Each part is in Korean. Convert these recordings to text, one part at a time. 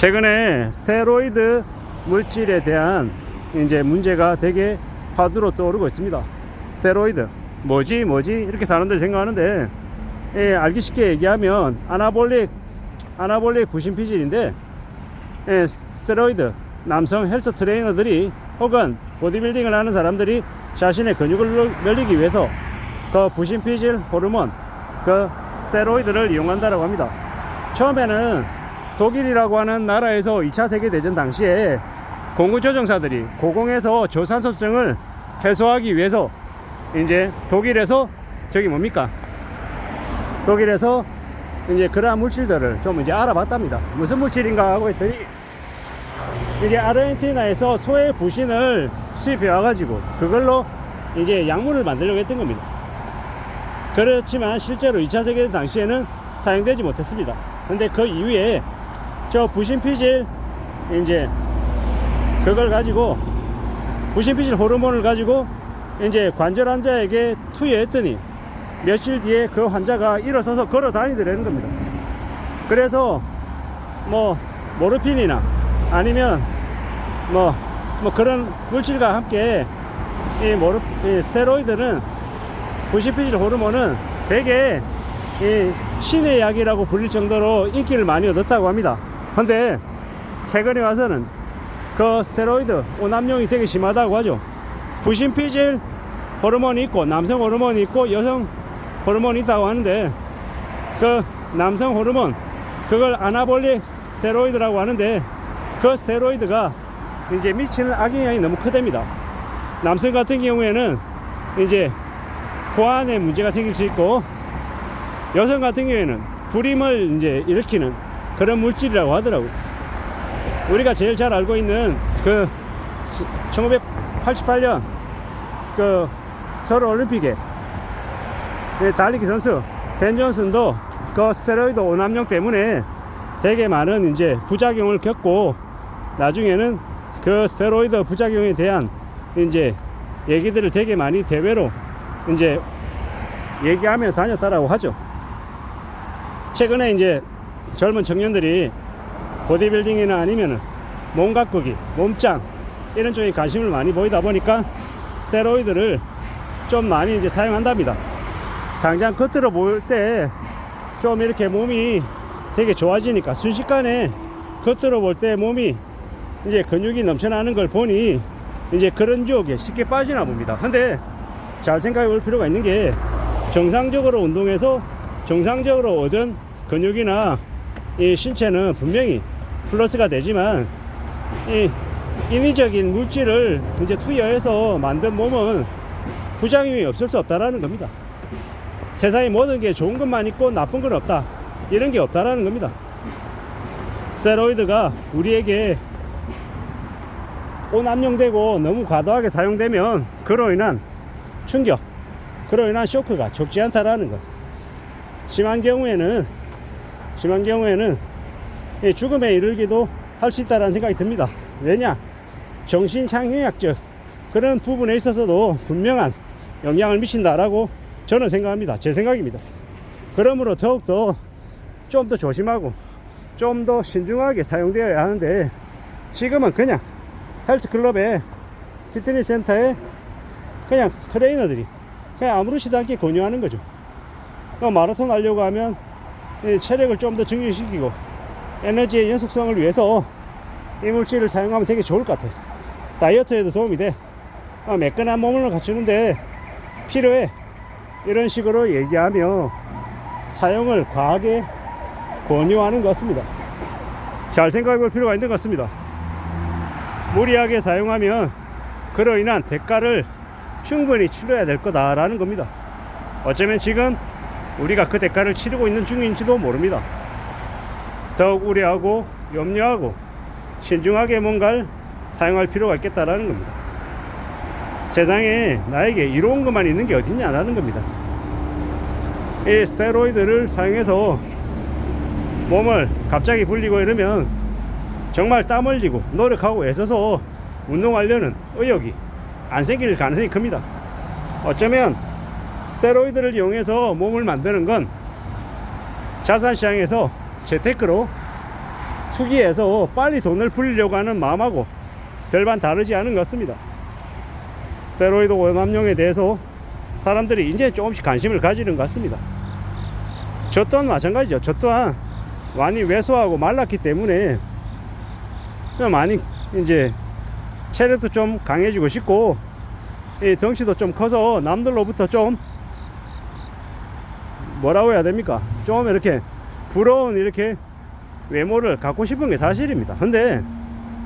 최근에 스테로이드 물질에 대한 이제 문제가 되게 화두로 떠오르고 있습니다. 스테로이드 뭐지 이렇게 사람들이 생각하는데, 알기 쉽게 얘기하면 아나볼릭 부신피질인데, 스테로이드 남성 헬스 트레이너들이 혹은 보디빌딩을 하는 사람들이 자신의 근육을 늘리기 위해서 그 부신피질 호르몬, 그 스테로이드를 이용한다고 합니다. 처음에는 독일이라고 하는 나라에서 2차 세계대전 당시에 공군조종사들이 고공에서 저산소증을 해소하기 위해서 이제 독일에서 독일에서 이제 그러한 물질들을 좀 이제 알아봤답니다. 무슨 물질인가 하고 했더니, 이제 아르헨티나에서 소의 부신을 수입해 와가지고 그걸로 이제 약물을 만들려고 했던 겁니다. 그렇지만 실제로 2차 세계대전 당시에는 사용되지 못했습니다. 근데 그 이후에 저 부신피질 이제 그걸 가지고, 부신피질 호르몬을 가지고 이제 관절 환자에게 투여했더니 며칠 뒤에 그 환자가 일어서서 걸어 다니더라는 겁니다. 그래서 뭐 모르핀이나 아니면 뭐 그런 물질과 함께 이 스테로이드는, 부신피질 호르몬은 되게 이 신의 약이라고 불릴 정도로 인기를 많이 얻었다고 합니다. 근데 최근에 와서는 그 스테로이드 오남용이 되게 심하다고 하죠. 부신피질 호르몬이 있고 남성 호르몬이 있고 여성 호르몬이 있다고 하는데, 그 남성 호르몬 그걸 아나볼릭 스테로이드라고 하는데, 그 스테로이드가 이제 미치는 악영향이 너무 크답니다. 남성 같은 경우에는 이제 고환에 문제가 생길 수 있고, 여성 같은 경우에는 불임을 이제 일으키는 그런 물질이라고 하더라고요. 우리가 제일 잘 알고 있는 그 1988년 그 서울 올림픽에 달리기 선수 벤 존슨도 그 스테로이드 오남용 때문에 되게 많은 이제 부작용을 겪고, 나중에는 그 스테로이드 부작용에 대한 이제 얘기들을 되게 많이 대외로 이제 얘기하며 다녔다라고 하죠. 최근에 이제 젊은 청년들이 보디빌딩이나 아니면 몸 가꾸기, 몸짱 이런 쪽에 관심을 많이 보이다 보니까 스테로이드를 좀 많이 이제 사용한답니다. 당장 겉으로 보일 때 좀 이렇게 몸이 되게 좋아지니까, 순식간에 겉으로 볼 때 몸이 이제 근육이 넘쳐나는 걸 보니 이제 그런 유혹에 쉽게 빠지나 봅니다. 근데 잘 생각해 볼 필요가 있는 게, 정상적으로 운동해서 정상적으로 얻은 근육이나 이 신체는 분명히 플러스가 되지만, 이 인위적인 물질을 이제 투여해서 만든 몸은 부작용이 없을 수 없다라는 겁니다. 세상에 모든 게 좋은 것만 있고 나쁜 건 없다, 이런 게 없다라는 겁니다. 스테로이드가 우리에게 오남용되고 너무 과도하게 사용되면 그로 인한 충격, 그로 인한 쇼크가 적지 않다라는 것. 심한 경우에는 죽음에 이르기도 할 수 있다는 생각이 듭니다. 왜냐? 정신상해약적 그런 부분에 있어서도 분명한 영향을 미친다라고 저는 생각합니다. 제 생각입니다. 그러므로 더욱더 좀 더 조심하고 좀 더 신중하게 사용되어야 하는데, 지금은 그냥 헬스클럽에, 피트니스 센터에 그냥 트레이너들이 그냥 아무렇지도 않게 권유하는 거죠. 마라톤 하려고 하면 체력을 좀 더 증진시키고 에너지의 연속성을 위해서 이 물질을 사용하면 되게 좋을 것 같아요. 다이어트에도 도움이 돼. 매끈한 몸을 갖추는데 필요해. 이런 식으로 얘기하며 사용을 과하게 권유하는 것 같습니다. 잘 생각해 볼 필요가 있는 것 같습니다. 무리하게 사용하면 그로 인한 대가를 충분히 치러야 될 거다라는 겁니다. 어쩌면 지금 우리가 그 대가를 치르고 있는 중인지도 모릅니다. 더욱 우려하고 염려하고 신중하게 뭔가를 사용할 필요가 있겠다라는 겁니다. 세상에 나에게 이로운 것만 있는 게 어딨냐라는 겁니다. 이 스테로이드를 사용해서 몸을 갑자기 불리고 이러면 정말 땀 흘리고 노력하고 애써서 운동하려는 의욕이 안 생길 가능성이 큽니다. 어쩌면 스테로이드를 이용해서 몸을 만드는 건 자산시장에서 재테크로 투기해서 빨리 돈을 불리려고 하는 마음하고 별반 다르지 않은 것 같습니다. 스테로이드 오남용에 대해서 사람들이 이제 조금씩 관심을 가지는 것 같습니다. 저 또한 마찬가지죠. 저 또한 많이 왜소하고 말랐기 때문에 많이 이제 체력도 좀 강해지고 싶고 이 덩치도 좀 커서 남들로부터 좀 뭐라고 해야 됩니까? 좀 이렇게 부러운 이렇게 외모를 갖고 싶은 게 사실입니다. 근데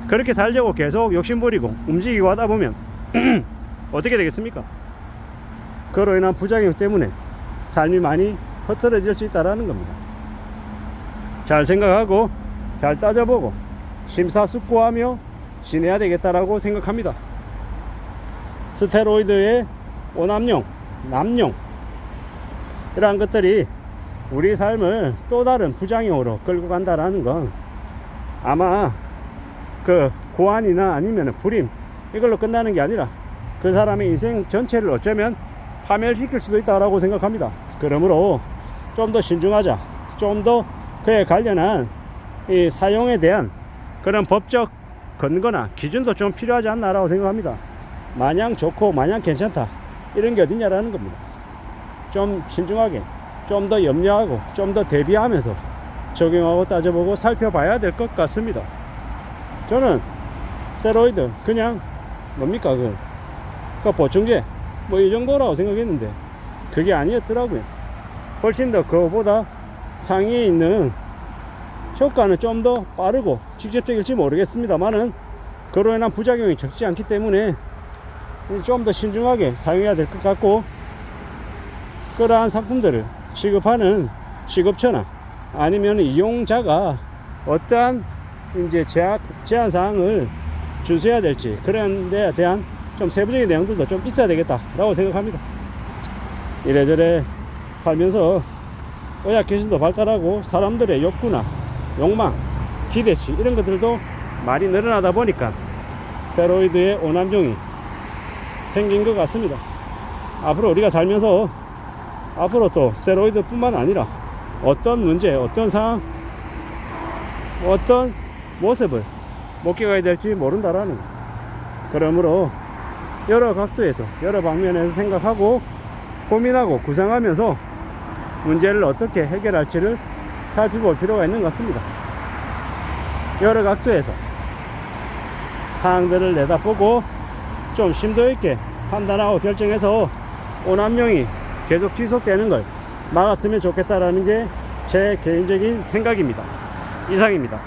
그렇게 살려고 계속 욕심부리고 움직이고 하다 보면 어떻게 되겠습니까? 그로 인한 부작용 때문에 삶이 많이 흐트러질 수 있다는 겁니다. 잘 생각하고 잘 따져보고 심사숙고하며 지내야 되겠다라고 생각합니다. 스테로이드의 오남용, 남용 이러한 것들이 우리 삶을 또 다른 부작용으로 끌고 간다라는 건 아마 그 고환이나 아니면 불임 이걸로 끝나는 게 아니라 그 사람의 인생 전체를 어쩌면 파멸시킬 수도 있다라고 생각합니다. 그러므로 좀 더 신중하자, 좀 더 그에 관련한 이 사용에 대한 그런 법적 근거나 기준도 좀 필요하지 않나라고 생각합니다. 마냥 좋고 마냥 괜찮다 이런 게 어딨냐라는 겁니다. 좀 신중하게, 좀 더 염려하고 좀 더 대비하면서 적용하고 따져보고 살펴봐야 될 것 같습니다. 저는 스테로이드 그냥 뭡니까 그 보충제 뭐 이 정도라고 생각했는데 그게 아니었더라고요. 훨씬 더 그거보다 상위에 있는 효과는 좀 더 빠르고 직접적일지 모르겠습니다만은 그로 인한 부작용이 적지 않기 때문에 좀 더 신중하게 사용해야 될 것 같고, 그러한 상품들을 취급하는 취급처나 아니면 이용자가 어떠한 이제 제한 사항을 준수해야 될지 그런 데에 대한 좀 세부적인 내용들도 좀 있어야 되겠다라고 생각합니다. 이래저래 살면서 의학 기술도 발달하고 사람들의 욕구나 욕망, 기대치 이런 것들도 많이 늘어나다 보니까 스테로이드의 오남용이 생긴 것 같습니다. 앞으로 우리가 살면서 앞으로 또 스테로이드 뿐만 아니라 어떤 문제, 어떤 상황, 어떤 모습을 목격해야 될지 모른다라는, 그러므로 여러 각도에서 여러 방면에서 생각하고 고민하고 구상하면서 문제를 어떻게 해결할지를 살펴볼 필요가 있는 것 같습니다. 여러 각도에서 사항들을 내다보고 좀 심도 있게 판단하고 결정해서 오남용이 계속 지속되는 걸 막았으면 좋겠다라는 게 제 개인적인 생각입니다. 이상입니다.